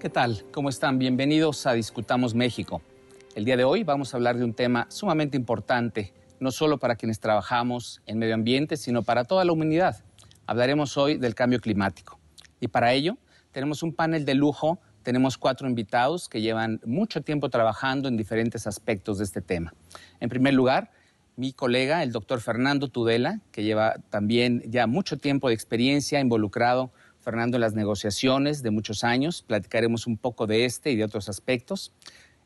¿Qué tal? ¿Cómo están? Bienvenidos a Discutamos México. El día de hoy vamos a hablar de un tema sumamente importante, no solo para quienes trabajamos en medio ambiente, sino para toda la humanidad. Hablaremos hoy del cambio climático. Y para ello tenemos un panel de lujo, tenemos 4 invitados que llevan mucho tiempo trabajando en diferentes aspectos de este tema. En primer lugar, mi colega, el doctor Fernando Tudela, que lleva también ya mucho tiempo de experiencia involucrado, Fernando, en las negociaciones de muchos años. Platicaremos un poco de este y de otros aspectos.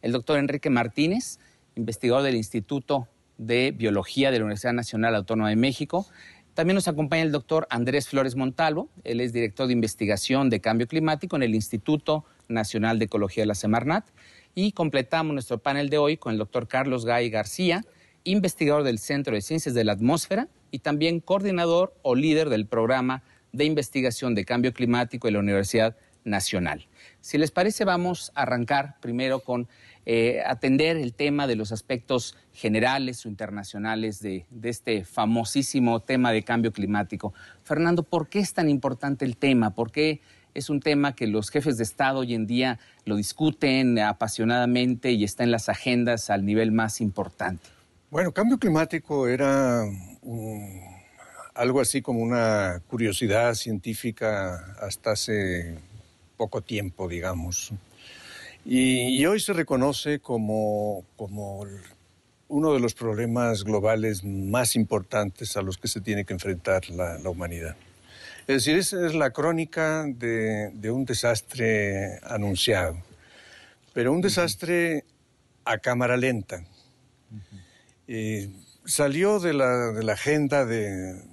El doctor Enrique Martínez, investigador del Instituto de Biología de la Universidad Nacional Autónoma de México. También nos acompaña el doctor Andrés Flores Montalvo. Él es director de investigación de cambio climático en el Instituto Nacional de Ecología de la Semarnat. Y completamos nuestro panel de hoy con el doctor Carlos Gay García, investigador del Centro de Ciencias de la Atmósfera y también coordinador o líder del programa de investigación de cambio climático de la Universidad Nacional. Si les parece, vamos a arrancar primero con atender el tema de los aspectos generales o internacionales de este famosísimo tema de cambio climático. Fernando, ¿por qué es tan importante el tema? ¿Por qué es un tema que los jefes de Estado hoy en día lo discuten apasionadamente y está en las agendas al nivel más importante? Bueno, cambio climático era algo así como una curiosidad científica hasta hace poco tiempo, digamos. Y hoy se reconoce como uno de los problemas globales más importantes a los que se tiene que enfrentar la humanidad. Es decir, esa es la crónica de un desastre anunciado, pero un desastre a cámara lenta. Salió de la agenda de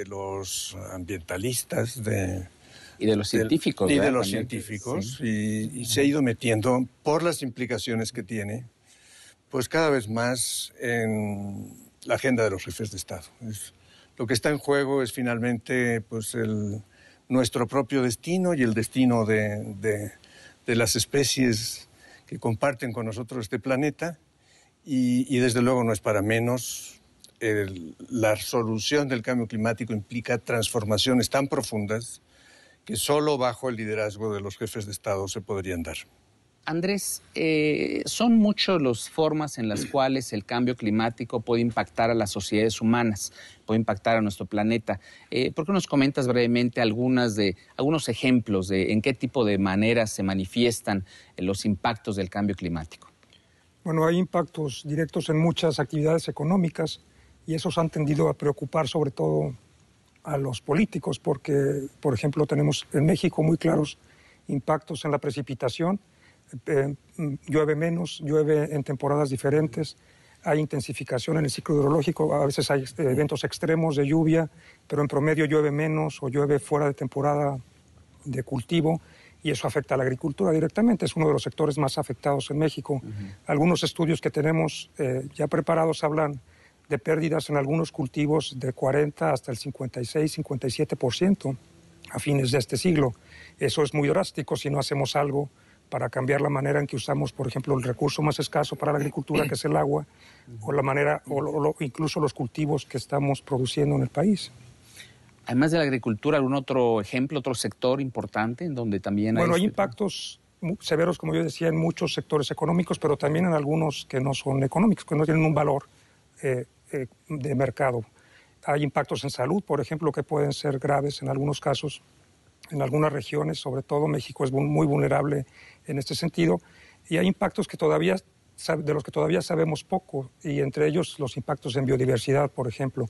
los ambientalistas y de los científicos. Y de los científicos, sí. y se ha ido metiendo por las implicaciones que tiene, pues cada vez más en la agenda de los jefes de Estado. Lo que está en juego es finalmente pues nuestro propio destino y el destino de las especies que comparten con nosotros este planeta, y desde luego no es para menos. La solución del cambio climático implica transformaciones tan profundas que solo bajo el liderazgo de los jefes de Estado se podrían dar. Andrés, son muchas las formas en las cuales el cambio climático puede impactar a las sociedades humanas, puede impactar a nuestro planeta. ¿Por qué nos comentas brevemente algunos ejemplos de en qué tipo de maneras se manifiestan los impactos del cambio climático? Bueno, hay impactos directos en muchas actividades económicas y esos han tendido a preocupar sobre todo a los políticos porque, por ejemplo, tenemos en México muy claros impactos en la precipitación. Llueve menos, llueve en temporadas diferentes, hay intensificación en el ciclo hidrológico, a veces hay eventos extremos de lluvia, pero en promedio llueve menos o llueve fuera de temporada de cultivo y eso afecta a la agricultura directamente, es uno de los sectores más afectados en México. Algunos estudios que tenemos ya preparados hablan de pérdidas en algunos cultivos de 40 hasta el 56-57% a fines de este siglo. Eso es muy drástico si no hacemos algo para cambiar la manera en que usamos, por ejemplo, el recurso más escaso para la agricultura, que es el agua, o la manera, incluso los cultivos que estamos produciendo en el país. Además de la agricultura, ¿algún otro ejemplo, otro sector importante en donde también hay... Bueno, hay impactos severos, como yo decía, en muchos sectores económicos, pero también en algunos que no son económicos, que no tienen un valor de mercado. Hay impactos en salud, por ejemplo, que pueden ser graves en algunos casos, en algunas regiones, sobre todo México es muy vulnerable en este sentido, y hay impactos de los que todavía sabemos poco, y entre ellos los impactos en biodiversidad, por ejemplo.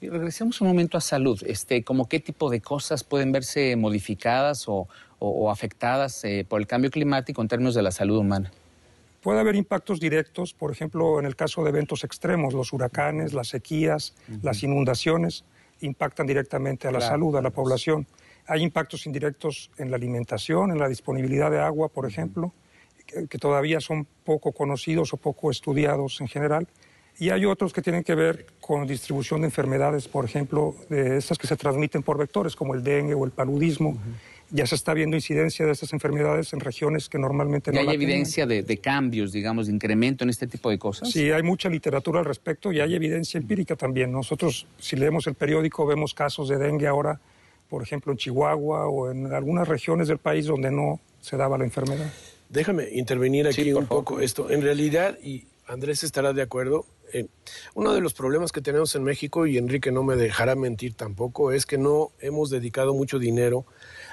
Y regresemos un momento a salud. ¿Cómo qué tipo de cosas pueden verse modificadas o afectadas por el cambio climático en términos de la salud humana? Puede haber impactos directos, por ejemplo, en el caso de eventos extremos, los huracanes, las sequías, las inundaciones, impactan directamente a la salud, a la población. Hay impactos indirectos en la alimentación, en la disponibilidad de agua, por ejemplo, que todavía son poco conocidos o poco estudiados en general. Y hay otros que tienen que ver con distribución de enfermedades, por ejemplo, de estas que se transmiten por vectores, como el dengue o el paludismo. Ya se está viendo incidencia de estas enfermedades en regiones que normalmente no la tienen. ¿Y hay evidencia de cambios, digamos, de incremento en este tipo de cosas? Sí, hay mucha literatura al respecto y hay evidencia empírica también. Nosotros, si leemos el periódico, vemos casos de dengue ahora por ejemplo en Chihuahua o en algunas regiones del país donde no se daba la enfermedad. Déjame intervenir aquí sí, un poco esto. En realidad, y Andrés estará de acuerdo, uno de los problemas que tenemos en México, y Enrique no me dejará mentir tampoco, es que no hemos dedicado mucho dinero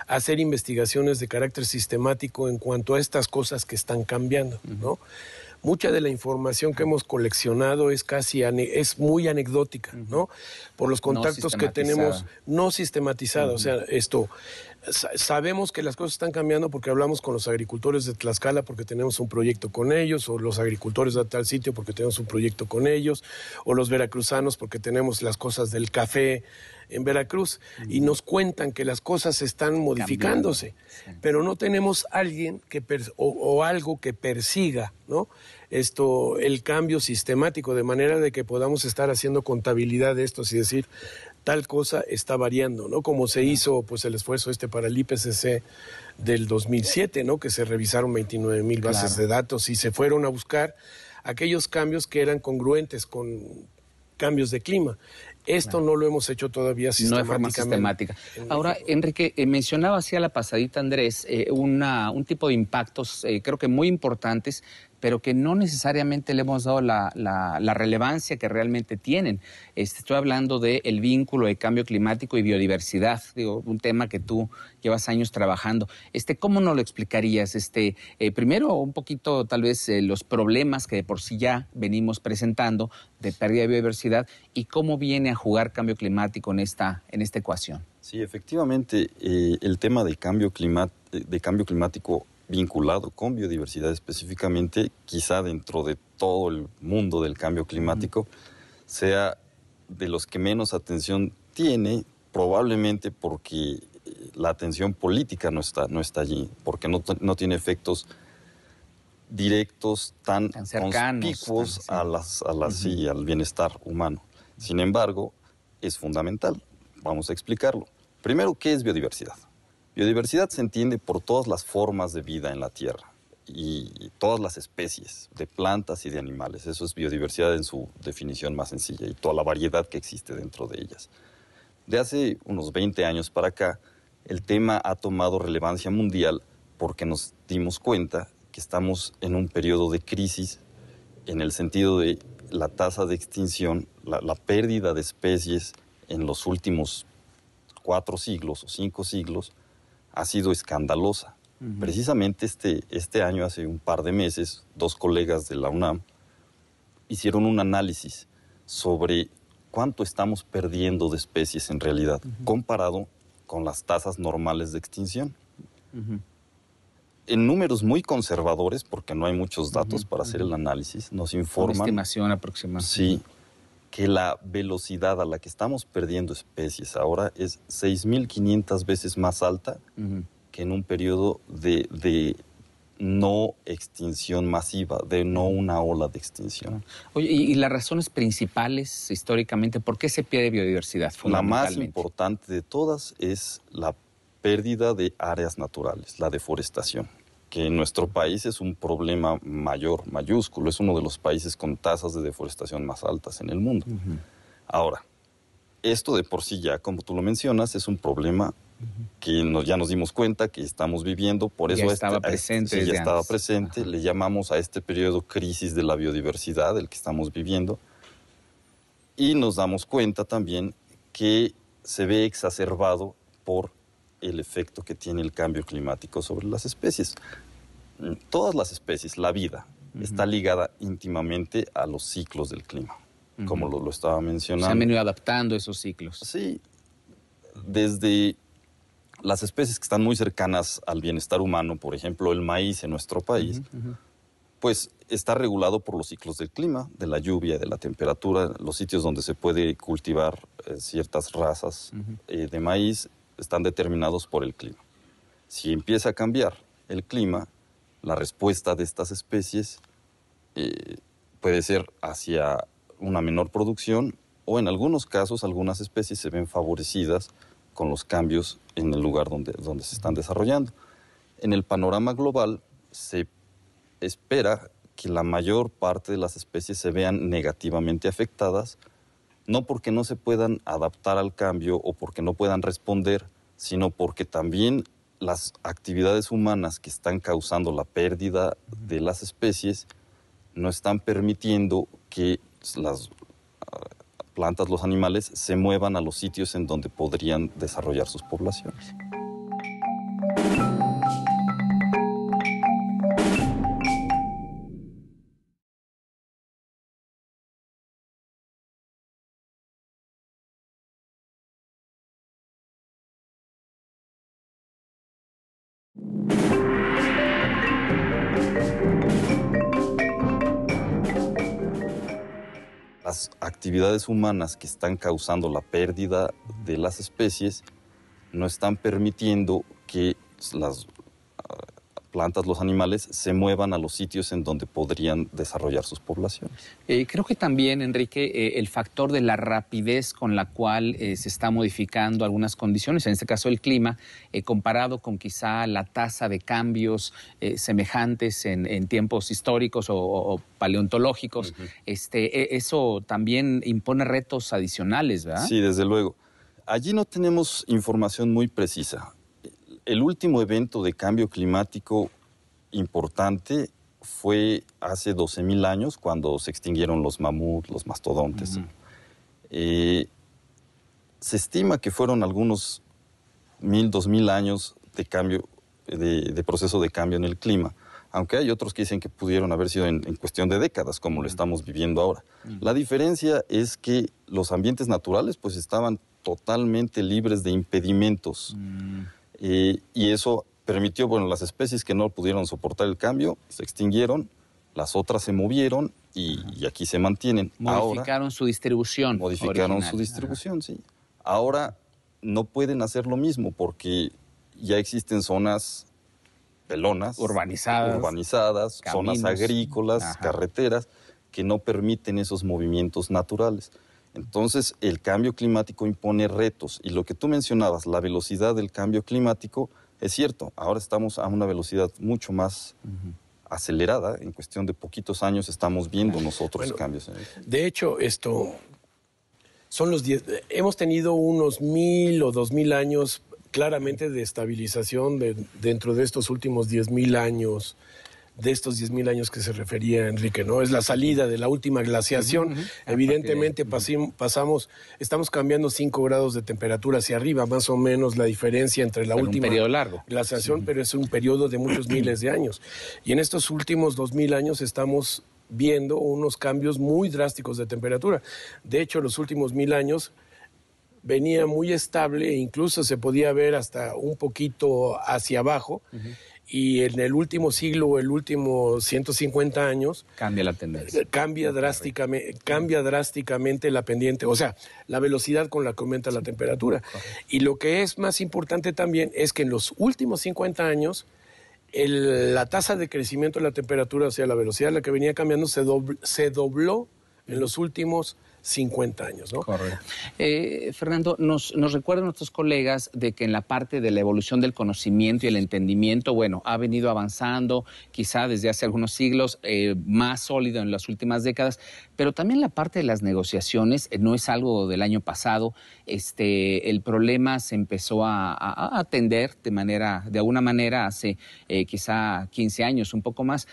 a hacer investigaciones de carácter sistemático en cuanto a estas cosas que están cambiando, ¿no? Mucha de la información que hemos coleccionado es es muy anecdótica, ¿no? Por los contactos que tenemos, no sistematizada. O sea, sabemos que las cosas están cambiando porque hablamos con los agricultores de Tlaxcala porque tenemos un proyecto con ellos, o los agricultores de tal sitio porque tenemos un proyecto con ellos, o los veracruzanos porque tenemos las cosas del café en Veracruz, y nos cuentan que las cosas están modificándose, pero no tenemos alguien o algo que persiga, ¿no? El cambio sistemático, de manera de que podamos estar haciendo contabilidad de estos y decir, tal cosa está variando, ¿no? Como se hizo pues el esfuerzo para el IPCC del 2007, ¿no? Que se revisaron 29,000 bases de datos y se fueron a buscar aquellos cambios que eran congruentes con cambios de clima. Esto no lo hemos hecho todavía sistemáticamente. No de forma sistemática. Ahora, Enrique, mencionaba así a la pasadita, Andrés, un tipo de impactos creo que muy importantes, pero que no necesariamente le hemos dado la relevancia que realmente tienen. Estoy hablando del vínculo de cambio climático y biodiversidad, digo, un tema que tú llevas años trabajando. ¿Cómo nos lo explicarías? Primero, un poquito, tal vez, los problemas que de por sí ya venimos presentando de pérdida de biodiversidad y cómo viene a jugar cambio climático en esta ecuación. Sí, efectivamente, el tema de cambio climático vinculado con biodiversidad específicamente, quizá dentro de todo el mundo del cambio climático, sea de los que menos atención tiene, probablemente porque la atención política no está allí, porque no tiene efectos directos tan conspicuos al bienestar humano. Sin embargo, es fundamental. Vamos a explicarlo. Primero, ¿qué es biodiversidad? Biodiversidad se entiende por todas las formas de vida en la Tierra y todas las especies de plantas y de animales. Eso es biodiversidad en su definición más sencilla, y toda la variedad que existe dentro de ellas. De hace unos 20 años para acá, el tema ha tomado relevancia mundial porque nos dimos cuenta que estamos en un periodo de crisis en el sentido de la tasa de extinción, la pérdida de especies en los últimos 4 siglos o 5 siglos ha sido escandalosa. Precisamente este año, hace un par de meses, 2 colegas de la UNAM hicieron un análisis sobre cuánto estamos perdiendo de especies en realidad, comparado con las tasas normales de extinción. En números muy conservadores, porque no hay muchos datos para hacer el análisis, nos informan... Una estimación aproximada. Sí, que la velocidad a la que estamos perdiendo especies ahora es 6,500 veces más alta que en un periodo de no extinción masiva, de no una ola de extinción. Oye, ¿y las razones principales históricamente por qué se pierde biodiversidad? La más importante de todas es la pérdida de áreas naturales, la deforestación, que en nuestro país es un problema mayúsculo, es uno de los países con tasas de deforestación más altas en el mundo. Ahora, esto de por sí ya, como tú lo mencionas, es un problema que ya nos dimos cuenta que estamos viviendo, por eso ya estaba presente. Le llamamos a este periodo crisis de la biodiversidad, el que estamos viviendo, y nos damos cuenta también que se ve exacerbado por el efecto que tiene el cambio climático sobre las especies. Todas las especies, la vida, está ligada íntimamente a los ciclos del clima, como lo estaba mencionando. Se han venido adaptando esos ciclos. Sí, desde las especies que están muy cercanas al bienestar humano, por ejemplo, el maíz en nuestro país, pues está regulado por los ciclos del clima, de la lluvia, de la temperatura. Los sitios donde se puede cultivar ciertas razas de maíz están determinados por el clima. Si empieza a cambiar el clima, la respuesta de estas especies puede ser hacia una menor producción, o en algunos casos algunas especies se ven favorecidas con los cambios en el lugar donde se están desarrollando. En el panorama global se espera que la mayor parte de las especies se vean negativamente afectadas, no porque no se puedan adaptar al cambio o porque no puedan responder, sino porque también las actividades humanas que están causando la pérdida de las especies no están permitiendo que las plantas, los animales, se muevan a los sitios en donde podrían desarrollar sus poblaciones. Las actividades humanas que están causando la pérdida de las especies no están permitiendo que las plantas, los animales, se muevan a los sitios en donde podrían desarrollar sus poblaciones. Creo que también, Enrique, el factor de la rapidez con la cual se está modificando algunas condiciones, en este caso el clima, comparado con quizá la tasa de cambios semejantes en tiempos históricos o paleontológicos, eso también impone retos adicionales, ¿verdad? Sí, desde luego. Allí no tenemos información muy precisa. El último evento de cambio climático importante fue hace 12.000 años, cuando se extinguieron los mamuts, los mastodontes. Se estima que fueron algunos 1.000, 2.000 años de cambio, de proceso de cambio en el clima, aunque hay otros que dicen que pudieron haber sido en cuestión de décadas, como lo estamos viviendo ahora. La diferencia es que los ambientes naturales pues estaban totalmente libres de impedimentos. Y eso permitió, bueno, las especies que no pudieron soportar el cambio se extinguieron, las otras se movieron y aquí se mantienen. Modificaron su distribución. Modificaron original. su distribución, sí. Ahora no pueden hacer lo mismo porque ya existen zonas pelonas, urbanizadas, caminos, zonas agrícolas, carreteras, que no permiten esos movimientos naturales. Entonces, el cambio climático impone retos. Y lo que tú mencionabas, la velocidad del cambio climático, es cierto. Ahora estamos a una velocidad mucho más acelerada. En cuestión de poquitos años estamos viendo nosotros cambios. De hecho, hemos tenido unos 1.000 o 2.000 años claramente de estabilización dentro de estos últimos 10.000 años. De estos 10.000 años que se refería Enrique, ¿no? Es la salida de la última glaciación. Evidentemente estamos cambiando 5 grados de temperatura hacia arriba, más o menos la diferencia entre la última un periodo largo. glaciación, pero es un periodo de muchos miles de años. Y en estos últimos 2.000 años estamos viendo unos cambios muy drásticos de temperatura. De hecho, los últimos 1.000 años venía muy estable e incluso se podía ver hasta un poquito hacia abajo. Y en el último siglo, el último 150 años... Cambia la tendencia. Cambia drásticamente la pendiente, o sea, la velocidad con la que aumenta la temperatura. Y lo que es más importante también es que en los últimos 50 años, la tasa de crecimiento de la temperatura, o sea, la velocidad a la que venía cambiando, se dobló en los últimos 50 años, ¿no? Correcto. Fernando, nos recuerdan nuestros colegas de que en la parte de la evolución del conocimiento y el entendimiento, bueno, ha venido avanzando quizá desde hace algunos siglos, más sólido en las últimas décadas, pero también la parte de las negociaciones no es algo del año pasado. El problema se empezó a atender de alguna manera hace quizá 15 años, un poco más.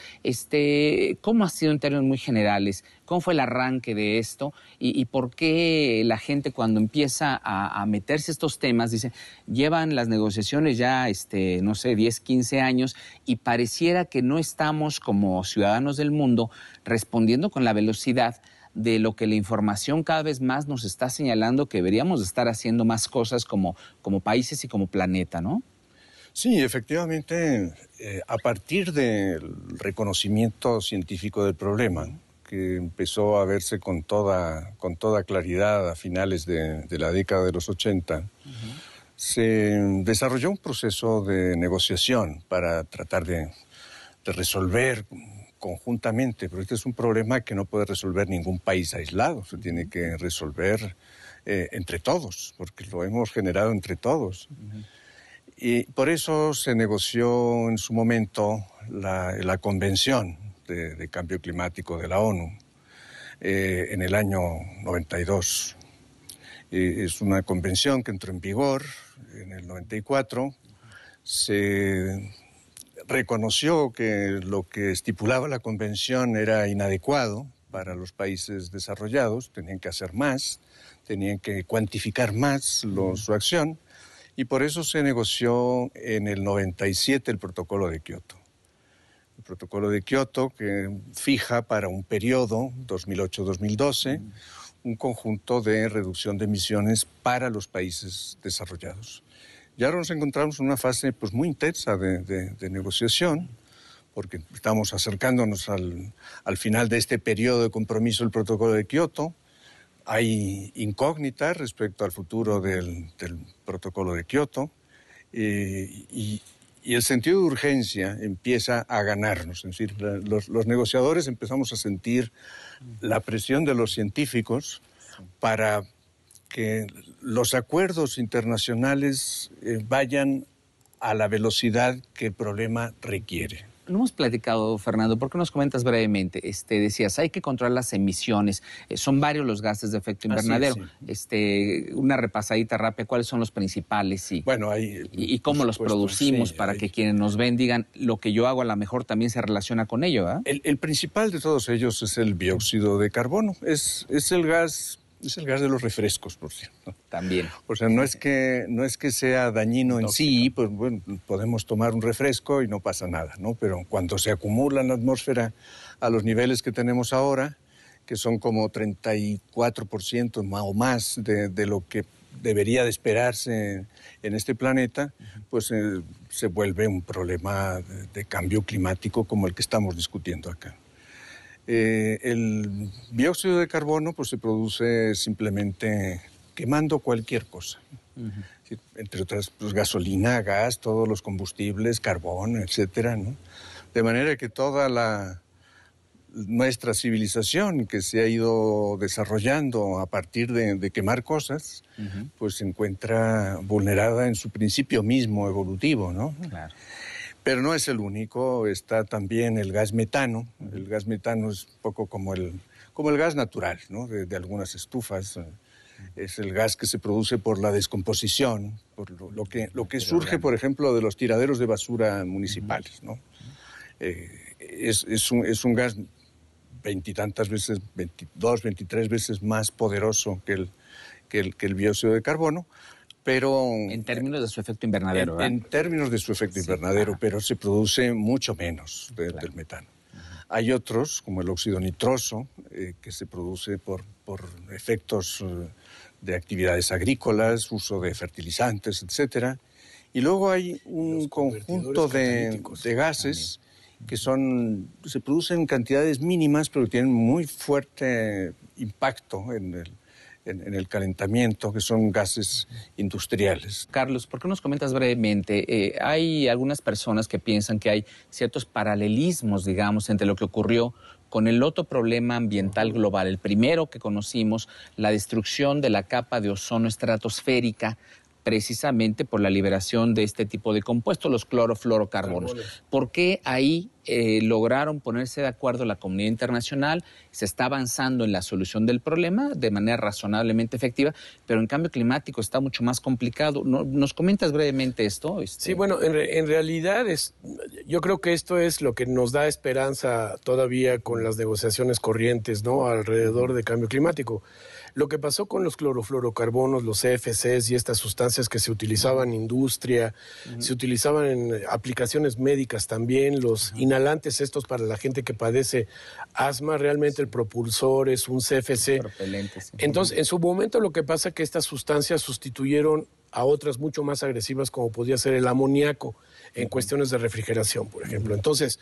¿Cómo ha sido en términos muy generales? ¿Cómo fue el arranque de esto? ¿Y por qué la gente cuando empieza a meterse estos temas, dice, llevan las negociaciones ya, no sé, 10, 15 años y pareciera que no estamos como ciudadanos del mundo respondiendo con la velocidad de lo que la información cada vez más nos está señalando que deberíamos estar haciendo más cosas como países y como planeta, ¿no? Sí, efectivamente, a partir del reconocimiento científico del problema, que empezó a verse con toda claridad a finales de la década de los 80, se desarrolló un proceso de negociación para tratar de resolver conjuntamente, pero este es un problema que no puede resolver ningún país aislado, se tiene que resolver entre todos, porque lo hemos generado entre todos. Y por eso se negoció en su momento la Convención de Cambio Climático de la ONU en el año 92. Es una convención que entró en vigor en el 94. Se reconoció que lo que estipulaba la convención era inadecuado para los países desarrollados, tenían que hacer más, tenían que cuantificar más su acción, y por eso se negoció en el 97 el Protocolo de Kioto. El Protocolo de Kioto que fija para un periodo, 2008-2012, un conjunto de reducción de emisiones para los países desarrollados. Y ahora nos encontramos en una fase pues, muy intensa de negociación, porque estamos acercándonos al final de este periodo de compromiso del Protocolo de Kioto. Hay incógnitas respecto al futuro del Protocolo de Kioto y el sentido de urgencia empieza a ganarnos. Es decir, los negociadores empezamos a sentir la presión de los científicos para que los acuerdos internacionales vayan a la velocidad que el problema requiere. No hemos platicado, Fernando, ¿por qué nos comentas brevemente? Decías, hay que controlar las emisiones, son varios los gases de efecto invernadero. Sí. Una repasadita rápida, ¿cuáles son los principales? Bueno, y cómo los producimos para que quienes nos ven digan, lo que yo hago a lo mejor también se relaciona con ello, ¿eh? El principal de todos ellos es el dióxido de carbono, es el gas... Es el gas de los refrescos, por cierto. También. O sea, no es que sea dañino en sí, pues bueno, podemos tomar un refresco y no pasa nada, ¿no? Pero cuando se acumula en la atmósfera a los niveles que tenemos ahora, que son como 34% o más de lo que debería de esperarse en este planeta, pues se vuelve un problema de cambio climático como el que estamos discutiendo acá. El dióxido de carbono pues, se produce simplemente quemando cualquier cosa. Entre otras, pues, gasolina, gas, todos los combustibles, carbón, etcétera, ¿no? De manera que toda nuestra civilización que se ha ido desarrollando a partir de quemar cosas, pues se encuentra vulnerada en su principio mismo evolutivo, ¿no? Claro. Pero no es el único, está también el gas metano. El gas metano es un poco como el gas natural, ¿no? de algunas estufas. Es el gas que se produce por la descomposición, por lo que surge, por ejemplo, de los tiraderos de basura municipales, ¿no? Es un gas 20 y tantas veces, 22, 23 veces más poderoso que el dióxido de carbono. Pero en términos de su efecto invernadero, en términos de su efecto invernadero, claro. Pero se produce mucho menos del metano. Hay otros, como el óxido nitroso, que se produce por efectos de actividades agrícolas, uso de fertilizantes, etcétera. Y luego hay un conjunto de gases que se producen en cantidades mínimas, pero tienen muy fuerte impacto en el calentamiento, que son gases industriales. Carlos, ¿por qué nos comentas brevemente? Hay algunas personas que piensan que hay ciertos paralelismos, digamos, entre lo que ocurrió con el otro problema ambiental global. El primero que conocimos, la destrucción de la capa de ozono estratosférica, precisamente por la liberación de este tipo de compuestos, los clorofluorocarbonos. ¿Por qué ahí lograron ponerse de acuerdo la comunidad internacional? Se está avanzando en la solución del problema de manera razonablemente efectiva, pero en cambio climático está mucho más complicado. ¿Nos comentas brevemente esto? Sí, bueno, en realidad yo creo que esto es lo que nos da esperanza todavía con las negociaciones corrientes, ¿no?, alrededor de cambio climático. Lo que pasó con los clorofluorocarbonos, los CFCs y estas sustancias que se utilizaban en industria, se utilizaban en aplicaciones médicas también, los inhalantes estos para la gente que padece asma, realmente el propulsor es un CFC. Propelentes. Entonces, en su momento lo que pasa es que estas sustancias sustituyeron a otras mucho más agresivas como podía ser el amoníaco en cuestiones de refrigeración, por ejemplo. Entonces,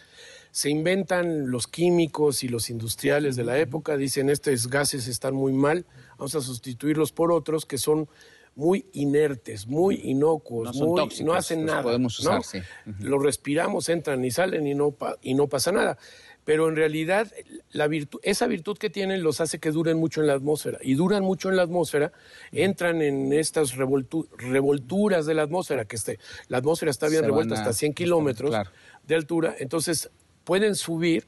se inventan los químicos y los industriales de la época, dicen estos gases están muy mal, vamos a sustituirlos por otros que son muy inertes, muy inocuos, no hacen nada. Podemos usar, ¿no? Sí. Los respiramos, entran y salen y no pasa nada. Pero en realidad esa virtud que tienen los hace que duren mucho en la atmósfera. Y duran mucho en la atmósfera, entran en estas revolturas de la atmósfera, que la atmósfera está bien revuelta hasta 100 kilómetros de altura, entonces pueden subir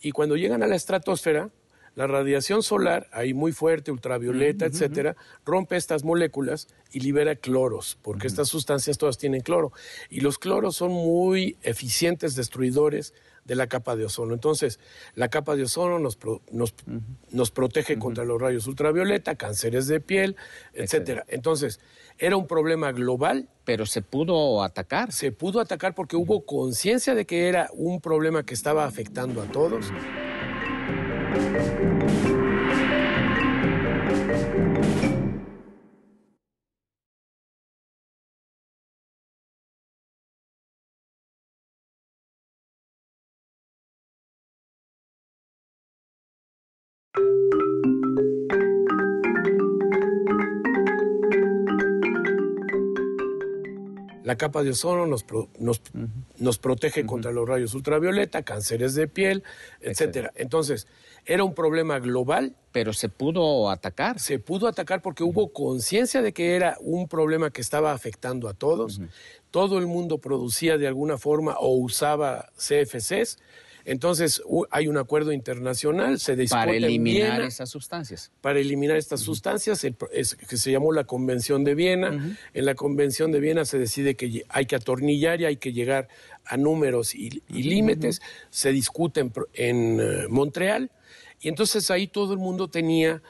y cuando llegan a la estratosfera, La radiación solar, ahí muy fuerte, ultravioleta, etcétera, rompe estas moléculas y libera cloros, porque estas sustancias todas tienen cloro. Y los cloros son muy eficientes destruidores de la capa de ozono. Entonces, la capa de ozono nos protege contra los rayos ultravioleta, cánceres de piel, etcétera. Entonces, era un problema global. Pero se pudo atacar. Se pudo atacar porque hubo conciencia de que era un problema que estaba afectando a todos. La capa de ozono nos protege contra los rayos ultravioleta, cánceres de piel, etcétera. Entonces, era un problema global. Pero se pudo atacar. Se pudo atacar porque hubo conciencia de que era un problema que estaba afectando a todos. Todo el mundo producía de alguna forma o usaba CFCs. Entonces, hay un acuerdo internacional, se discute para eliminar en Viena, esas sustancias. Para eliminar estas sustancias, que se llamó la Convención de Viena. En la Convención de Viena se decide que hay que atornillar y hay que llegar a números y límites. Se discute en Montreal. Y entonces ahí todo el mundo tenía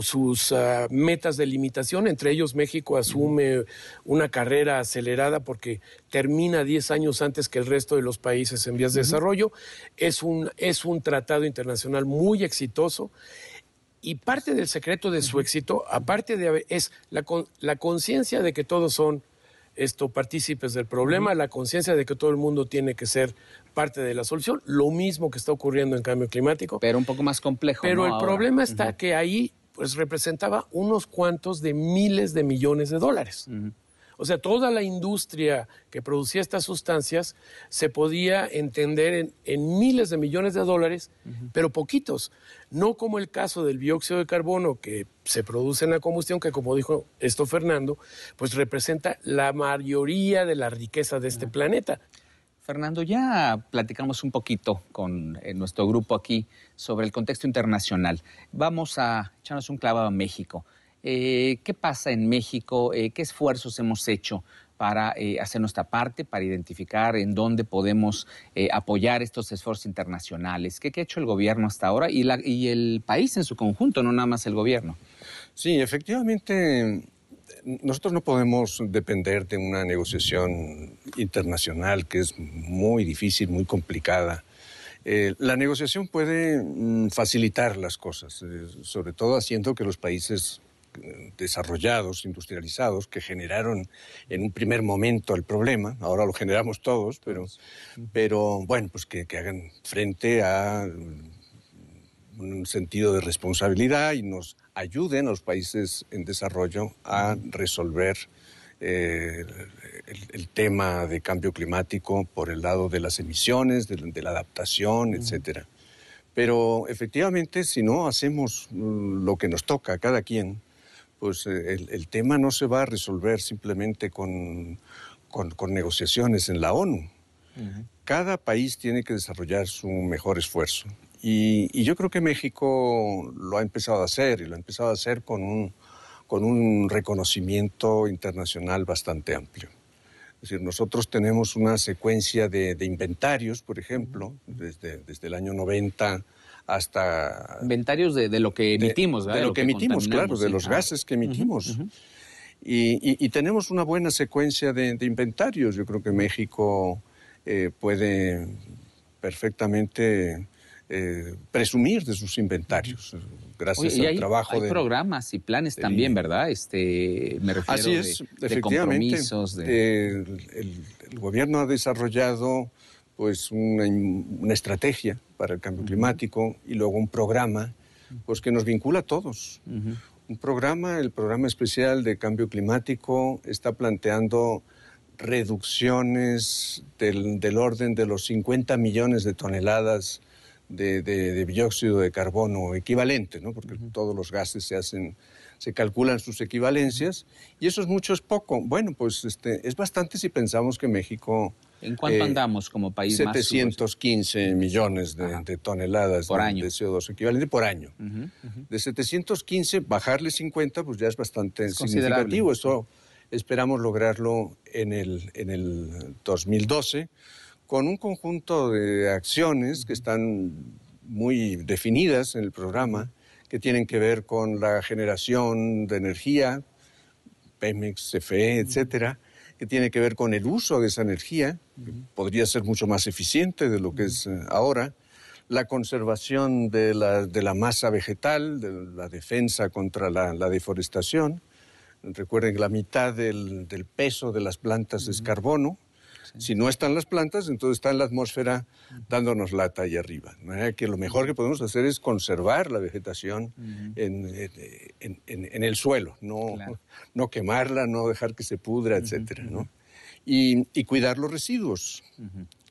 sus metas de limitación. Entre ellos México asume una carrera acelerada porque termina 10 años antes que el resto de los países en vías de desarrollo. Es un tratado internacional muy exitoso y parte del secreto de su éxito, aparte es la conciencia de que todos son partícipes del problema, la conciencia de que todo el mundo tiene que ser parte de la solución, lo mismo que está ocurriendo en cambio climático. Pero un poco más complejo. Pero ¿no? el problema está que ahí pues representaba unos cuantos de miles de millones de dólares. O sea, toda la industria que producía estas sustancias se podía entender en miles de millones de dólares, pero poquitos. No como el caso del dióxido de carbono que se produce en la combustión, que como dijo Fernando, pues representa la mayoría de la riqueza de este planeta. Fernando, ya platicamos un poquito con nuestro grupo aquí sobre el contexto internacional. Vamos a echarnos un clavado a México. ¿Qué pasa en México? ¿Qué esfuerzos hemos hecho para hacer nuestra parte, para identificar en dónde podemos apoyar estos esfuerzos internacionales? ¿Qué ha hecho el gobierno hasta ahora y el país en su conjunto, no nada más el gobierno? Sí, efectivamente, nosotros no podemos depender de una negociación internacional que es muy difícil, muy complicada. La negociación puede facilitar las cosas, sobre todo haciendo que los países desarrollados, industrializados, que generaron en un primer momento el problema, ahora lo generamos todos, pero bueno, pues que hagan frente a un sentido de responsabilidad y nos ayuden a los países en desarrollo a resolver el tema de cambio climático por el lado de las emisiones, de la adaptación, etcétera. Pero efectivamente, si no hacemos lo que nos toca a cada quien, pues el tema no se va a resolver simplemente con negociaciones en la ONU. Cada país tiene que desarrollar su mejor esfuerzo. Y yo creo que México lo ha empezado a hacer, y lo ha empezado a hacer con un reconocimiento internacional bastante amplio. Es decir, nosotros tenemos una secuencia de inventarios, por ejemplo, desde el año 90 hasta... Inventarios de lo que emitimos, ¿verdad? De lo que emitimos, claro, de los gases que emitimos. Y tenemos una buena secuencia de inventarios. Yo creo que México puede perfectamente presumir de sus inventarios, gracias al trabajo hay programas y planes también, ¿verdad? Me refiero así es, de compromisos. El gobierno ha desarrollado pues una estrategia para el cambio climático y luego un programa pues que nos vincula a todos. El programa especial de cambio climático está planteando reducciones del orden de los 50 millones de toneladas de dióxido de carbono equivalente, ¿no? Porque todos los gases se calculan sus equivalencias, y eso es mucho, es poco. Bueno, pues es bastante si pensamos que México ¿En cuánto andamos como país? 715 millones de toneladas por año. de CO2 equivalente por año. De 715, bajarle 50, pues ya es bastante significativo. Eso esperamos lograrlo en el 2012, con un conjunto de acciones que están muy definidas en el programa, que tienen que ver con la generación de energía, Pemex, CFE, etcétera, que tiene que ver con el uso de esa energía, que podría ser mucho más eficiente de lo que es ahora, la conservación de la masa vegetal, de la defensa contra la deforestación. Recuerden que la mitad del peso de las plantas es carbono. Si no están las plantas, entonces está en la atmósfera dándonos lata ahí arriba. De manera que lo mejor que podemos hacer es conservar la vegetación en el suelo, no quemarla, no dejar que se pudra, etcétera, ¿no? Y cuidar los residuos.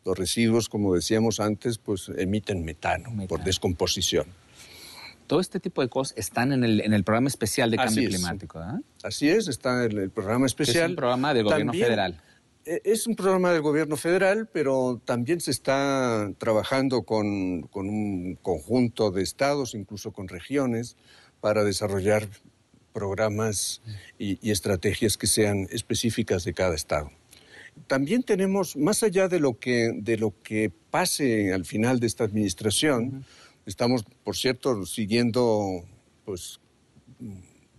Los residuos, como decíamos antes, pues emiten metano por descomposición. Todo este tipo de cosas están en el programa especial de cambio climático, ¿verdad? Así es, está en el programa especial. Es un programa del gobierno federal. Es un programa del gobierno federal, pero también se está trabajando con un conjunto de estados, incluso con regiones, para desarrollar programas y estrategias que sean específicas de cada estado. También tenemos, más allá de lo que pase al final de esta administración, estamos, por cierto, siguiendo, pues,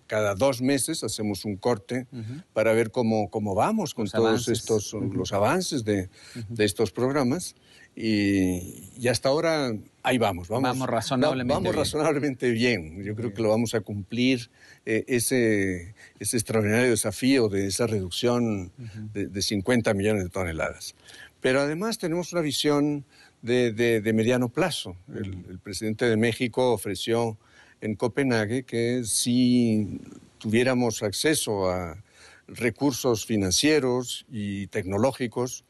cada 2 meses hacemos un corte para ver cómo vamos con todos estos los avances de estos programas, y hasta ahora ahí vamos razonablemente bien. Yo creo que lo vamos a cumplir, ese extraordinario desafío de esa reducción de 50 millones de toneladas. Pero además tenemos una visión de mediano plazo. El presidente de México ofreció en Copenhague que si tuviéramos acceso a recursos financieros y tecnológicos,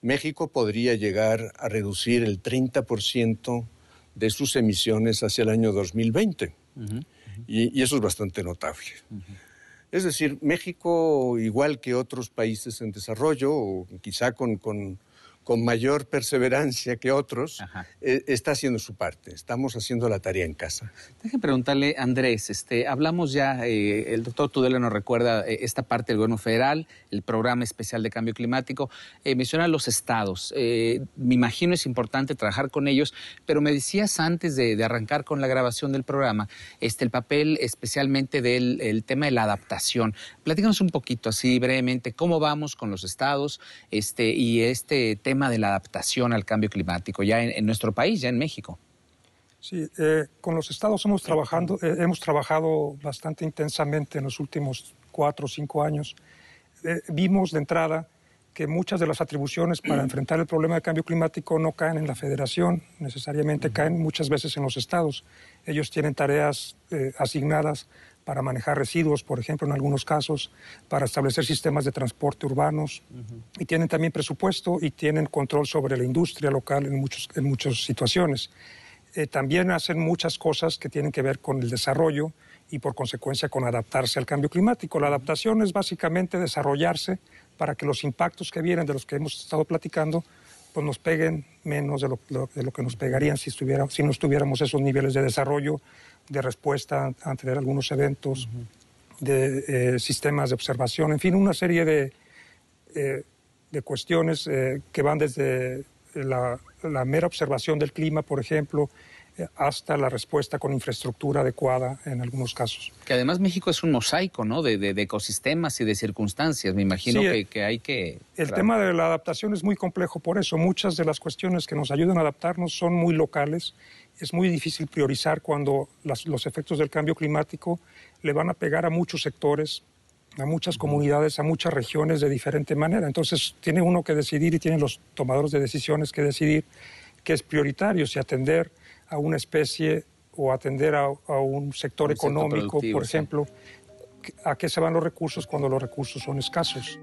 México podría llegar a reducir el 30% de sus emisiones hacia el año 2020. Y eso es bastante notable. Es decir, México, igual que otros países en desarrollo, o quizá con mayor perseverancia que otros, está haciendo su parte. Estamos haciendo la tarea en casa. Déjeme preguntarle, Andrés, hablamos ya, el doctor Tudela nos recuerda esta parte del gobierno federal, el programa especial de cambio climático, menciona los estados. Me imagino es importante trabajar con ellos, pero me decías antes de arrancar con la grabación del programa, el papel especialmente del tema de la adaptación. Platícanos un poquito, así brevemente, cómo vamos con los estados y este tema de la adaptación al cambio climático ya en nuestro país, ya en México. Sí, con los estados hemos trabajado bastante intensamente en los últimos 4 o 5 años. Vimos de entrada que muchas de las atribuciones para enfrentar el problema del cambio climático no caen en la federación, necesariamente caen muchas veces en los estados. Ellos tienen tareas asignadas para manejar residuos, por ejemplo, en algunos casos, para establecer sistemas de transporte urbanos, y tienen también presupuesto y tienen control sobre la industria local en muchas situaciones. También hacen muchas cosas que tienen que ver con el desarrollo y, por consecuencia, con adaptarse al cambio climático. La adaptación es básicamente desarrollarse para que los impactos que vienen, de los que hemos estado platicando, pues nos peguen menos de lo que nos pegarían si no tuviéramos esos niveles de desarrollo, de respuesta ante algunos eventos, de sistemas de observación, en fin, una serie de cuestiones que van desde la mera observación del clima, por ejemplo, hasta la respuesta con infraestructura adecuada en algunos casos. Que además México es un mosaico, ¿no?, de ecosistemas y de circunstancias. Me imagino que hay que... El tema de la adaptación es muy complejo por eso. Muchas de las cuestiones que nos ayudan a adaptarnos son muy locales. Es muy difícil priorizar cuando los efectos del cambio climático le van a pegar a muchos sectores, a muchas comunidades, a muchas regiones de diferente manera. Entonces tiene uno que decidir, y tienen los tomadores de decisiones que decidir qué es prioritario, si atender a una especie o atender a un sector económico, por ejemplo, a qué se van los recursos cuando los recursos son escasos.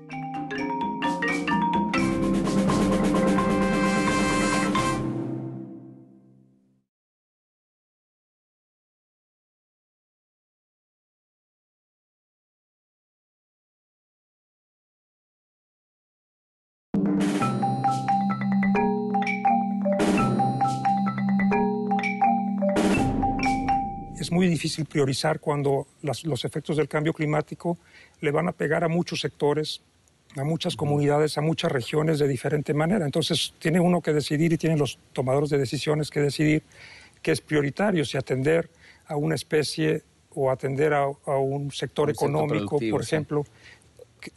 es muy difícil priorizar cuando los efectos del cambio climático le van a pegar a muchos sectores, a muchas comunidades, a muchas regiones de diferente manera. Entonces tiene uno que decidir y tienen los tomadores de decisiones que decidir qué es prioritario, si atender a una especie o atender a un sector económico, por ejemplo.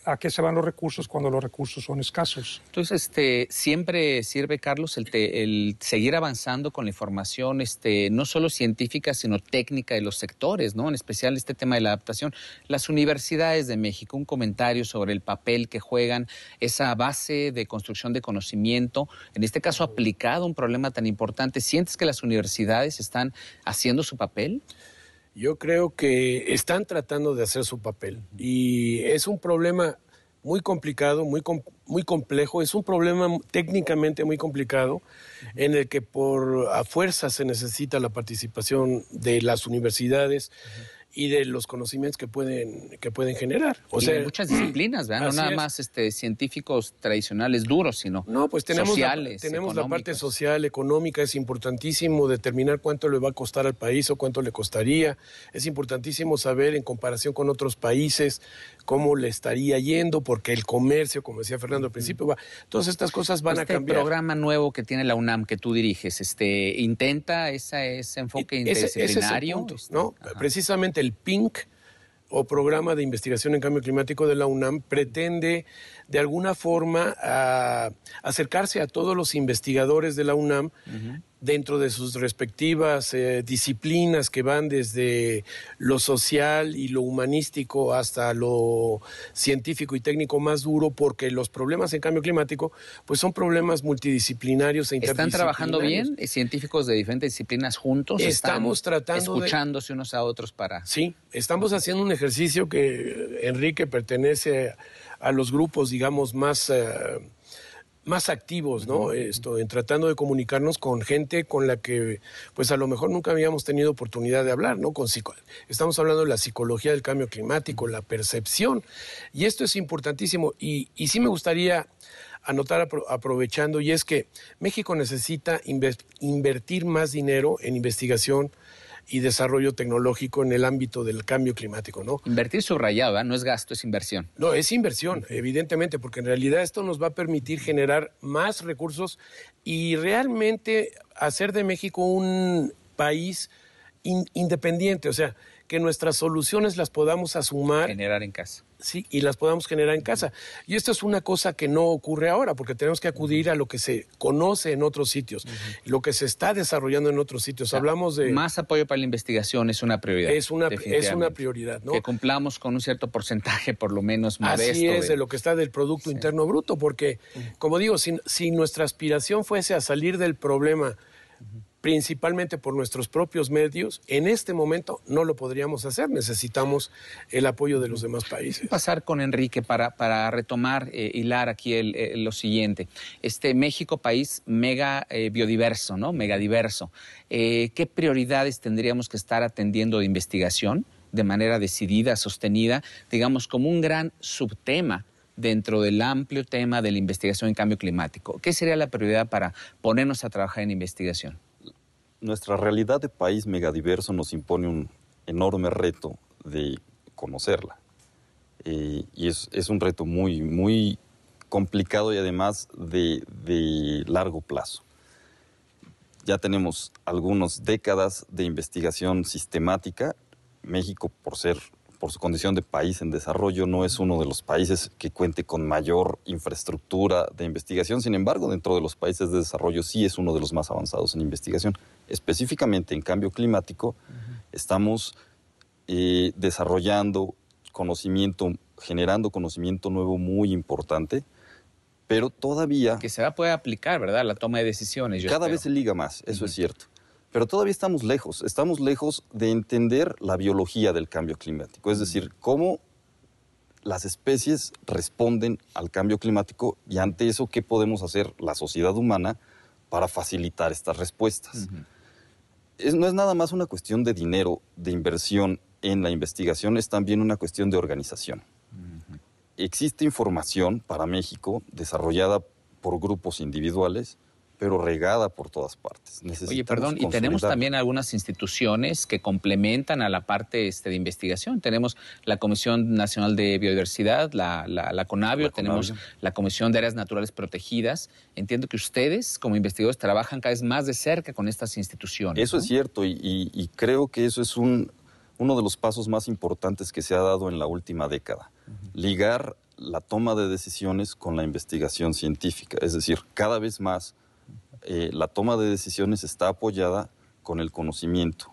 ¿A qué se van los recursos cuando los recursos son escasos? Entonces, siempre sirve, Carlos, el seguir avanzando con la información, no solo científica, sino técnica de los sectores, ¿no? En especial este tema de la adaptación. Las universidades de México, un comentario sobre el papel que juegan, esa base de construcción de conocimiento, en este caso aplicado a un problema tan importante. ¿Sientes que las universidades están haciendo su papel? Yo creo que están tratando de hacer su papel y es un problema muy complicado, muy complejo, es un problema técnicamente muy complicado en el que a fuerza se necesita la participación de las universidades y de los conocimientos que pueden generar. O sea, de muchas disciplinas, ¿verdad? No nada más científicos tradicionales duros, sino pues sociales, tenemos la parte social, económica. Es importantísimo determinar cuánto le va a costar al país o cuánto le costaría. Es importantísimo saber, en comparación con otros países, cómo le estaría yendo, porque el comercio, como decía Fernando al principio, todas estas cosas van a cambiar. Este programa nuevo que tiene la UNAM, que tú diriges, ¿intenta ese enfoque interdisciplinario? Ese es el punto, ¿no? Precisamente el PINC, o Programa de Investigación en Cambio Climático de la UNAM, pretende de alguna forma acercarse a todos los investigadores de la UNAM dentro de sus respectivas disciplinas que van desde lo social y lo humanístico hasta lo científico y técnico más duro, porque los problemas en cambio climático pues son problemas multidisciplinarios e interdisciplinarios. ¿Están trabajando bien científicos de diferentes disciplinas juntos? Estamos tratando escuchándose unos a otros para... Sí, estamos haciendo un ejercicio que, Enrique, pertenece a los grupos, digamos, más activos, ¿no? En tratando de comunicarnos con gente con la que, pues a lo mejor nunca habíamos tenido oportunidad de hablar, ¿no? Estamos hablando de la psicología del cambio climático, la percepción, y esto es importantísimo. Y sí me gustaría anotar, aprovechando, y es que México necesita invertir más dinero en investigación y desarrollo tecnológico en el ámbito del cambio climático, ¿no? Invertir subrayado, ¿eh? No es gasto, es inversión. No, es inversión, evidentemente, porque en realidad esto nos va a permitir generar más recursos y realmente hacer de México un país independiente, o sea, que nuestras soluciones las podamos asumir. Generar en casa. Sí, y las podamos generar en casa. Y esto es una cosa que no ocurre ahora, porque tenemos que acudir a lo que se conoce en otros sitios, lo que se está desarrollando en otros sitios. O sea, hablamos de... Más apoyo para la investigación es una prioridad. Es una prioridad, ¿no? Que cumplamos con un cierto porcentaje, por lo menos modesto. Así es, de lo que está del Producto Interno Bruto, porque, como digo, si nuestra aspiración fuese a salir del problema principalmente por nuestros propios medios, en este momento no lo podríamos hacer. Necesitamos el apoyo de los demás países. Pasar con Enrique para retomar, hilar aquí lo siguiente. México, país mega biodiverso, ¿no? Megadiverso. ¿Qué prioridades tendríamos que estar atendiendo de investigación de manera decidida, sostenida, digamos, como un gran subtema dentro del amplio tema de la investigación en cambio climático? ¿Qué sería la prioridad para ponernos a trabajar en investigación? Nuestra realidad de país megadiverso nos impone un enorme reto de conocerla. Y es un reto muy, muy complicado y además de largo plazo. Ya tenemos algunas décadas de investigación sistemática. México, por su condición de país en desarrollo, no es uno de los países que cuente con mayor infraestructura de investigación. Sin embargo, dentro de los países de desarrollo sí es uno de los más avanzados en investigación. Específicamente en cambio climático, estamos desarrollando conocimiento, generando conocimiento nuevo muy importante, pero todavía... Que se va a poder aplicar, ¿verdad? La toma de decisiones. Cada vez se liga más, eso es cierto. Pero todavía estamos lejos de entender la biología del cambio climático, es decir, cómo las especies responden al cambio climático y ante eso, ¿qué podemos hacer la sociedad humana para facilitar estas respuestas? No es nada más una cuestión de dinero, de inversión en la investigación, es también una cuestión de organización. Existe información para México desarrollada por grupos individuales, pero regada por todas partes. Oye, perdón, y tenemos también algunas instituciones que complementan a la parte de investigación. Tenemos la Comisión Nacional de Biodiversidad, la CONABIO, tenemos la Comisión de Áreas Naturales Protegidas. Entiendo que ustedes, como investigadores, trabajan cada vez más de cerca con estas instituciones. Eso, ¿no? Es cierto, y creo que eso es uno de los pasos más importantes que se ha dado en la última década. Ligar la toma de decisiones con la investigación científica. Es decir, cada vez más la toma de decisiones está apoyada con el conocimiento.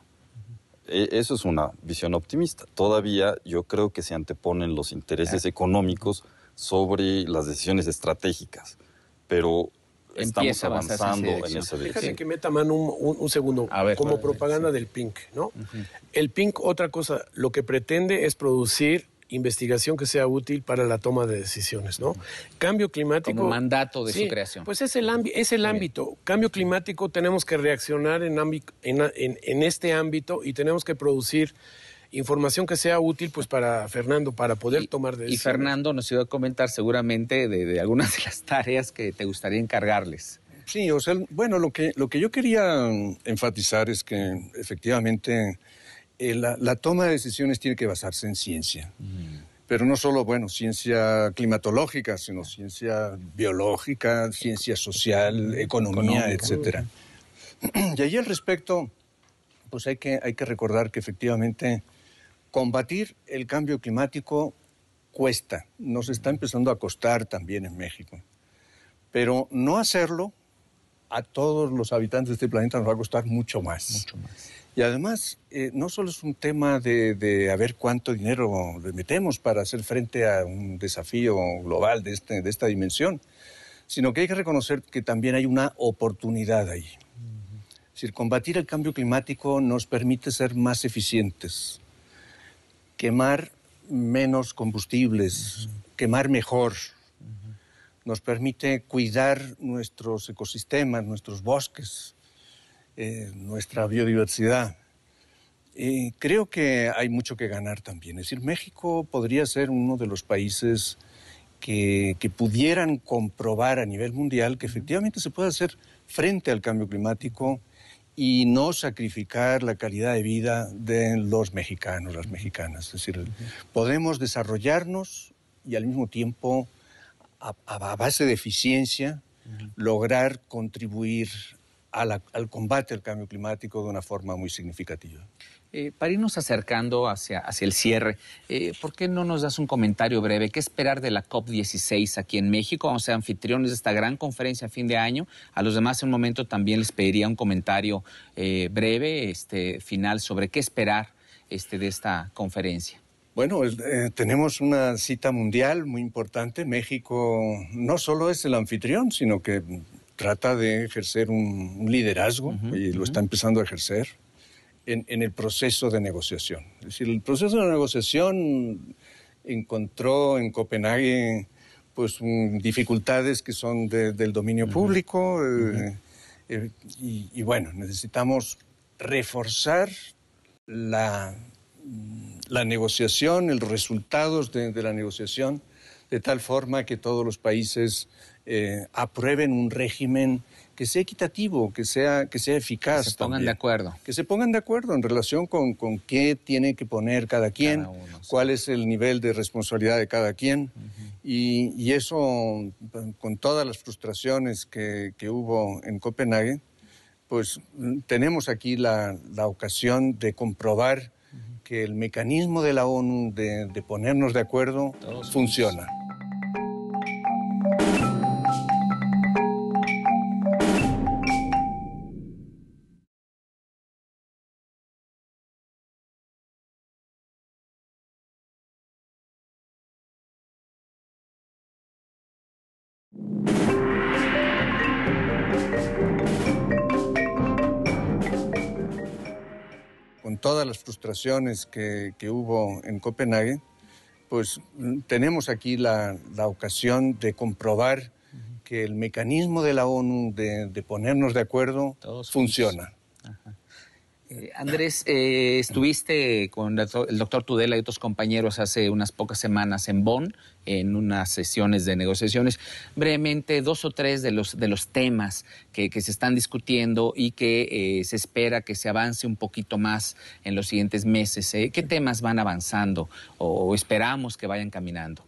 Eso es una visión optimista. Todavía yo creo que se anteponen los intereses económicos sobre las decisiones estratégicas, pero estamos avanzando en esa dirección. Déjame que meta mano un segundo, como propaganda del PINC, ¿no? El PINC, otra cosa, lo que pretende es producir investigación que sea útil para la toma de decisiones, ¿no? Cambio climático... Como mandato de su creación. Pues es el ámbito. Cambio climático, tenemos que reaccionar en este ámbito y tenemos que producir información que sea útil pues para Fernando, para poder tomar decisiones. Y Fernando nos iba a comentar seguramente de algunas de las tareas que te gustaría encargarles. Sí, o sea, bueno, lo que yo quería enfatizar es que efectivamente... La toma de decisiones tiene que basarse en ciencia, pero no solo, ciencia climatológica, sino ciencia biológica, ciencia social, economía, etcétera. Y ahí al respecto, pues hay que recordar que efectivamente combatir el cambio climático cuesta, nos está empezando a costar también en México, pero no hacerlo a todos los habitantes de este planeta nos va a costar mucho más. Mucho más. Y además, no solo es un tema de a ver cuánto dinero le metemos para hacer frente a un desafío global de esta dimensión, sino que hay que reconocer que también hay una oportunidad ahí. Es decir, combatir el cambio climático nos permite ser más eficientes, quemar menos combustibles, quemar mejor. Nos permite cuidar nuestros ecosistemas, nuestros bosques, nuestra biodiversidad. Creo que hay mucho que ganar también. Es decir, México podría ser uno de los países que pudieran comprobar a nivel mundial que efectivamente se puede hacer frente al cambio climático y no sacrificar la calidad de vida de los mexicanos, las mexicanas. Es decir, podemos desarrollarnos y al mismo tiempo, a base de eficiencia, lograr contribuir al combate al cambio climático de una forma muy significativa. Para irnos acercando hacia el cierre, ¿por qué no nos das un comentario breve? ¿Qué esperar de la COP16 aquí en México? Vamos a ser anfitriones de esta gran conferencia a fin de año. A los demás en un momento también les pediría un comentario breve, final, sobre qué esperar de esta conferencia. Bueno, tenemos una cita mundial muy importante. México no solo es el anfitrión, sino que trata de ejercer un liderazgo y lo está empezando a ejercer en el proceso de negociación. Es decir, el proceso de negociación encontró en Copenhague pues, dificultades que son del dominio público y bueno, necesitamos reforzar la negociación, los resultados de la negociación, de tal forma que todos los países aprueben un régimen que sea equitativo, que sea eficaz. Que se pongan de acuerdo. Que se pongan de acuerdo en relación con qué tiene que poner cada quien, cuál es el nivel de responsabilidad de cada quien. Y eso, con todas las frustraciones que hubo en Copenhague, pues tenemos aquí la ocasión de comprobar que el mecanismo de la ONU de ponernos de acuerdo funciona. Con todas las frustraciones que hubo en Copenhague, pues tenemos aquí la ocasión de comprobar que el mecanismo de la ONU de ponernos de acuerdo funciona. Andrés, estuviste con el doctor Tudela y otros compañeros hace unas pocas semanas en Bonn, en unas sesiones de negociaciones. Brevemente, 2 o 3 de los temas que se están discutiendo y que se espera que se avance un poquito más en los siguientes meses. ¿Qué temas van avanzando o esperamos que vayan caminando?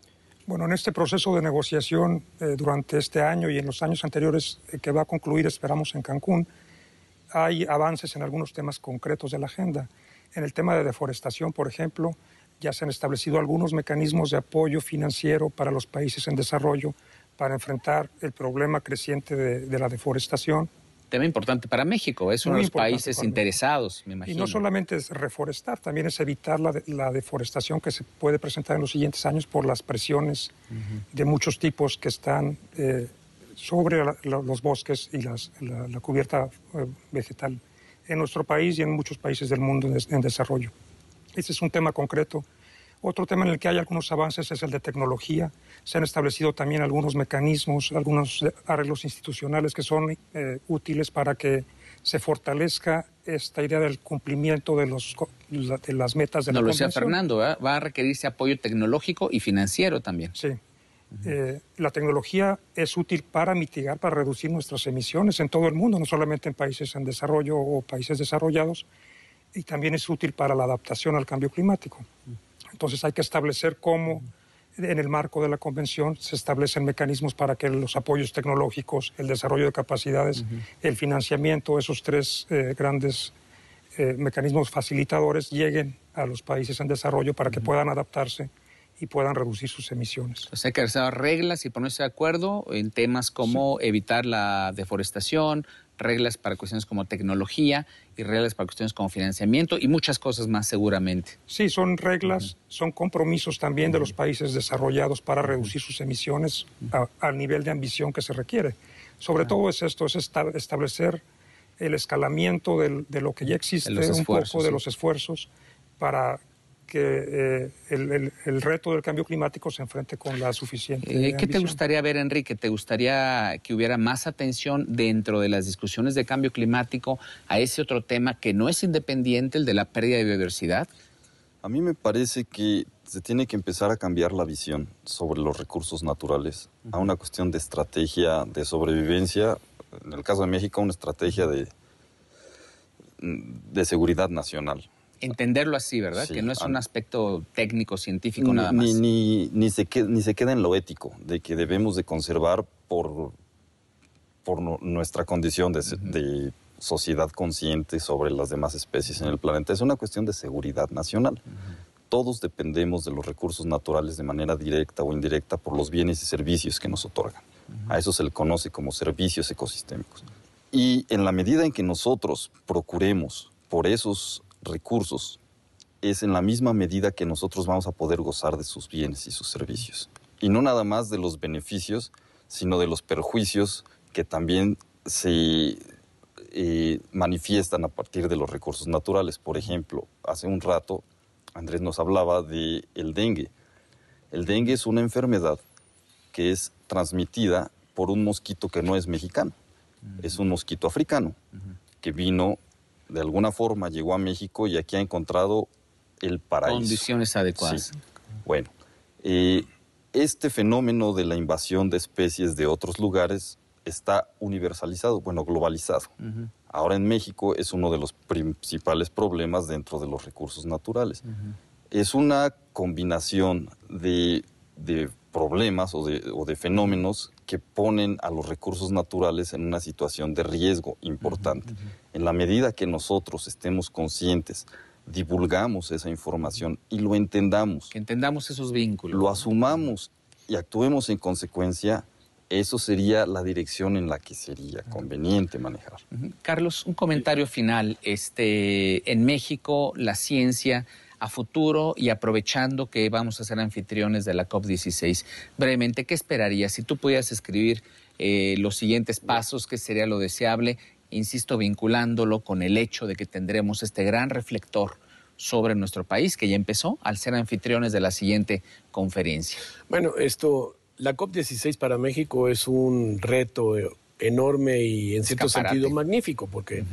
Bueno, en este proceso de negociación durante este año y en los años anteriores que va a concluir, esperamos, en Cancún, hay avances en algunos temas concretos de la agenda. En el tema de deforestación, por ejemplo, ya se han establecido algunos mecanismos de apoyo financiero para los países en desarrollo para enfrentar el problema creciente de la deforestación. Tema importante para México, es uno de los países interesados, me imagino. Y no solamente es reforestar, también es evitar la deforestación que se puede presentar en los siguientes años por las presiones de muchos tipos que están sobre los bosques y la cubierta vegetal en nuestro país y en muchos países del mundo en desarrollo. Ese es un tema concreto. Otro tema en el que hay algunos avances es el de tecnología. Se han establecido también algunos mecanismos, algunos arreglos institucionales que son útiles para que se fortalezca esta idea del cumplimiento de las metas de la Convención. No lo decía Fernando, ¿verdad? Va a requerirse apoyo tecnológico y financiero también. Sí. La tecnología es útil para mitigar, para reducir nuestras emisiones en todo el mundo, no solamente en países en desarrollo o países desarrollados, y también es útil para la adaptación al cambio climático. Entonces hay que establecer cómo, en el marco de la Convención, se establecen mecanismos para que los apoyos tecnológicos, el desarrollo de capacidades, el financiamiento, esos 3 grandes mecanismos facilitadores lleguen a los países en desarrollo para que puedan adaptarse y puedan reducir sus emisiones. Entonces hay que hacer reglas y ponerse de acuerdo en temas como evitar la deforestación, reglas para cuestiones como tecnología y reglas para cuestiones como financiamiento y muchas cosas más seguramente. Sí, son reglas, son compromisos también de los países desarrollados para reducir sus emisiones al nivel de ambición que se requiere. Sobre todo es esto, es establecer el escalamiento de lo que ya existe, un poco de los esfuerzos para que el reto del cambio climático se enfrente con la suficiente ambición. ¿Qué te gustaría ver, Enrique? ¿Te gustaría que hubiera más atención dentro de las discusiones de cambio climático a ese otro tema que no es independiente, el de la pérdida de biodiversidad? A mí me parece que se tiene que empezar a cambiar la visión sobre los recursos naturales a una cuestión de estrategia de sobrevivencia. En el caso de México, una estrategia de seguridad nacional. Entenderlo así, ¿verdad? Sí, que no es un aspecto técnico, científico nada más. Ni se queda en lo ético, de que debemos de conservar por nuestra condición de sociedad consciente sobre las demás especies en el planeta. Es una cuestión de seguridad nacional. Todos dependemos de los recursos naturales de manera directa o indirecta por los bienes y servicios que nos otorgan. A eso se le conoce como servicios ecosistémicos. Y en la medida en que nosotros procuremos por esos recursos, es en la misma medida que nosotros vamos a poder gozar de sus bienes y sus servicios. Y no nada más de los beneficios, sino de los perjuicios que también se manifiestan a partir de los recursos naturales. Por ejemplo, hace un rato Andrés nos hablaba del dengue. El dengue es una enfermedad que es transmitida por un mosquito que no es mexicano. Es un mosquito africano que vino de alguna forma, llegó a México y aquí ha encontrado el paraíso. Condiciones adecuadas. Sí. Bueno, este fenómeno de la invasión de especies de otros lugares está universalizado, globalizado. Ahora en México es uno de los principales problemas dentro de los recursos naturales. Es una combinación de problemas o de fenómenos que ponen a los recursos naturales en una situación de riesgo importante. En la medida que nosotros estemos conscientes, divulgamos esa información y lo entendamos. Que entendamos esos vínculos. Lo asumamos y actuemos en consecuencia, eso sería la dirección en la que sería conveniente manejar. Carlos, un comentario final. En México, la ciencia a futuro y aprovechando que vamos a ser anfitriones de la COP16. Brevemente, ¿qué esperarías? Si tú pudieras escribir los siguientes pasos, ¿qué sería lo deseable? Insisto, vinculándolo con el hecho de que tendremos este gran reflector sobre nuestro país, que ya empezó al ser anfitriones de la siguiente conferencia. Bueno, la COP16 para México es un reto enorme y en cierto sentido magnífico, porque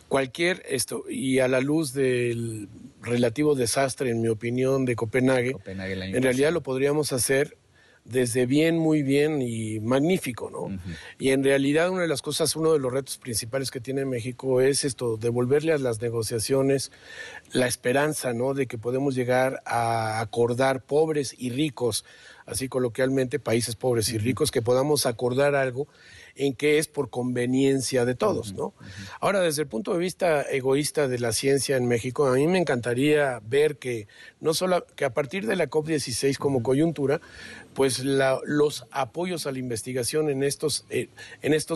cualquier y a la luz del relativo desastre, en mi opinión, de Copenhague en realidad lo podríamos hacer desde bien, muy bien y magnífico, ¿no? Y en realidad uno de los retos principales que tiene México es esto, devolverle a las negociaciones la esperanza, ¿no? De que podemos llegar a acordar, pobres y ricos, así coloquialmente, países pobres y ricos, que podamos acordar algo en que es por conveniencia de todos, ¿no? Ahora, desde el punto de vista egoísta de la ciencia en México, a mí me encantaría ver que no solo que a partir de la COP16 como coyuntura, pues los apoyos a la investigación en estos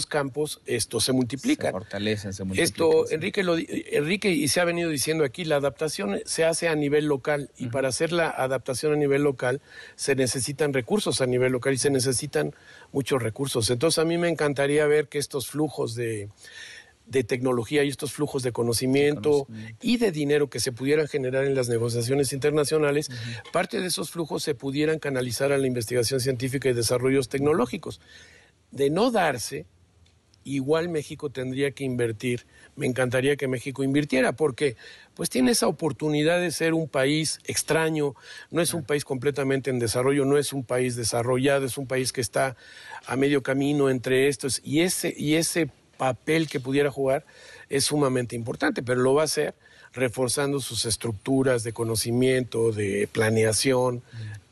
campos se multiplican. Se fortalecen, se multiplican. Enrique, y se ha venido diciendo aquí, la adaptación se hace a nivel local, y para hacer la adaptación a nivel local se necesitan recursos a nivel local y se necesitan muchos recursos. Entonces a mí me encantaría ver que estos flujos de tecnología y estos flujos de conocimiento y de dinero que se pudieran generar en las negociaciones internacionales, parte de esos flujos se pudieran canalizar a la investigación científica y desarrollos tecnológicos. De no darse, igual México tendría que invertir. Me encantaría que México invirtiera, porque pues tiene esa oportunidad de ser un país extraño, no es un país completamente en desarrollo, no es un país desarrollado, es un país que está a medio camino entre estos, y ese papel que pudiera jugar es sumamente importante, pero lo va a hacer reforzando sus estructuras de conocimiento, de planeación,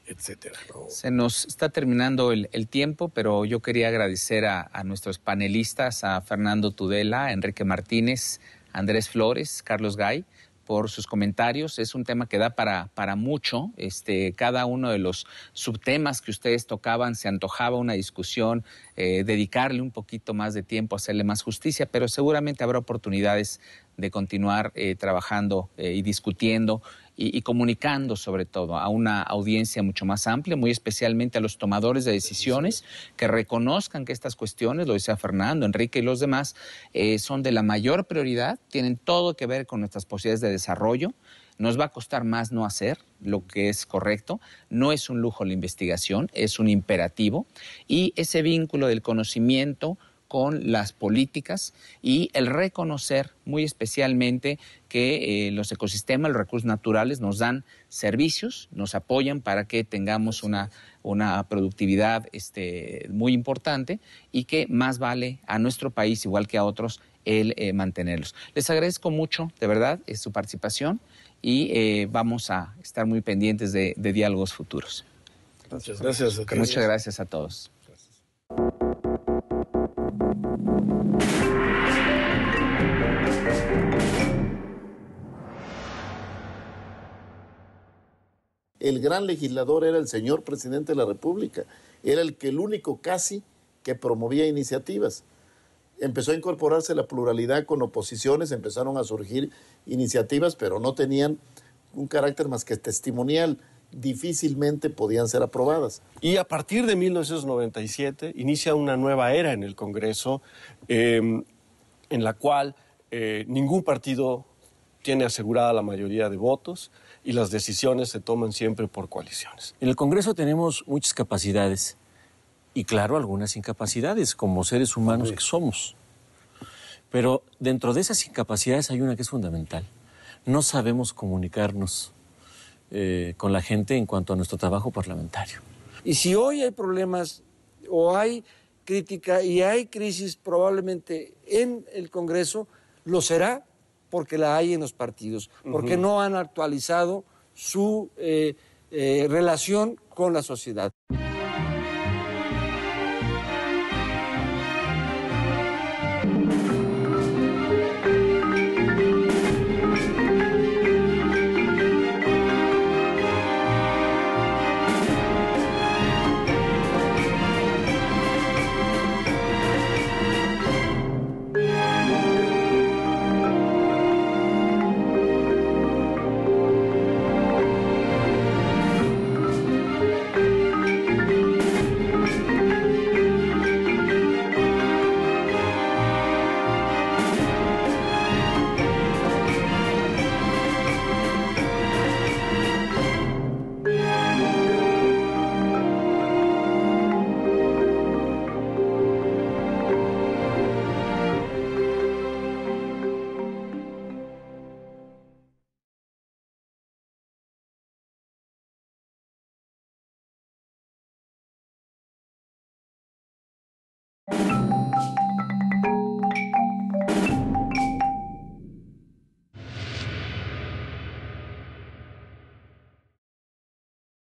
etcétera, ¿no? Se nos está terminando el tiempo, pero yo quería agradecer a nuestros panelistas, a Fernando Tudela, a Enrique Martínez, a Andrés Flores, Carlos Gay, por sus comentarios. Es un tema que da para mucho. Cada uno de los subtemas que ustedes tocaban se antojaba una discusión, dedicarle un poquito más de tiempo, hacerle más justicia, pero seguramente habrá oportunidades de continuar trabajando y discutiendo y comunicando sobre todo a una audiencia mucho más amplia, muy especialmente a los tomadores de decisiones, que reconozcan que estas cuestiones, lo decía Fernando, Enrique y los demás, son de la mayor prioridad, tienen todo que ver con nuestras posibilidades de desarrollo. Nos va a costar más no hacer lo que es correcto. No es un lujo la investigación, es un imperativo. Y ese vínculo del conocimiento con las políticas y el reconocer muy especialmente que los ecosistemas, los recursos naturales nos dan servicios, nos apoyan para que tengamos una productividad muy importante, y que más vale a nuestro país, igual que a otros, el mantenerlos. Les agradezco mucho, de verdad, su participación, y vamos a estar muy pendientes de diálogos futuros. Muchas gracias. Muchas gracias a todos. El gran legislador era el señor presidente de la República. Era el único casi que promovía iniciativas. Empezó a incorporarse la pluralidad con oposiciones, empezaron a surgir iniciativas, pero no tenían un carácter más que testimonial. Difícilmente podían ser aprobadas. Y a partir de 1997 inicia una nueva era en el Congreso, en la cual ningún partido tiene asegurada la mayoría de votos y las decisiones se toman siempre por coaliciones. En el Congreso tenemos muchas capacidades y, claro, algunas incapacidades como seres humanos que somos. Pero dentro de esas incapacidades hay una que es fundamental. No sabemos comunicarnos con la gente en cuanto a nuestro trabajo parlamentario. Y si hoy hay problemas o hay crítica y hay crisis probablemente en el Congreso, lo será porque la hay en los partidos, porque no han actualizado su relación con la sociedad.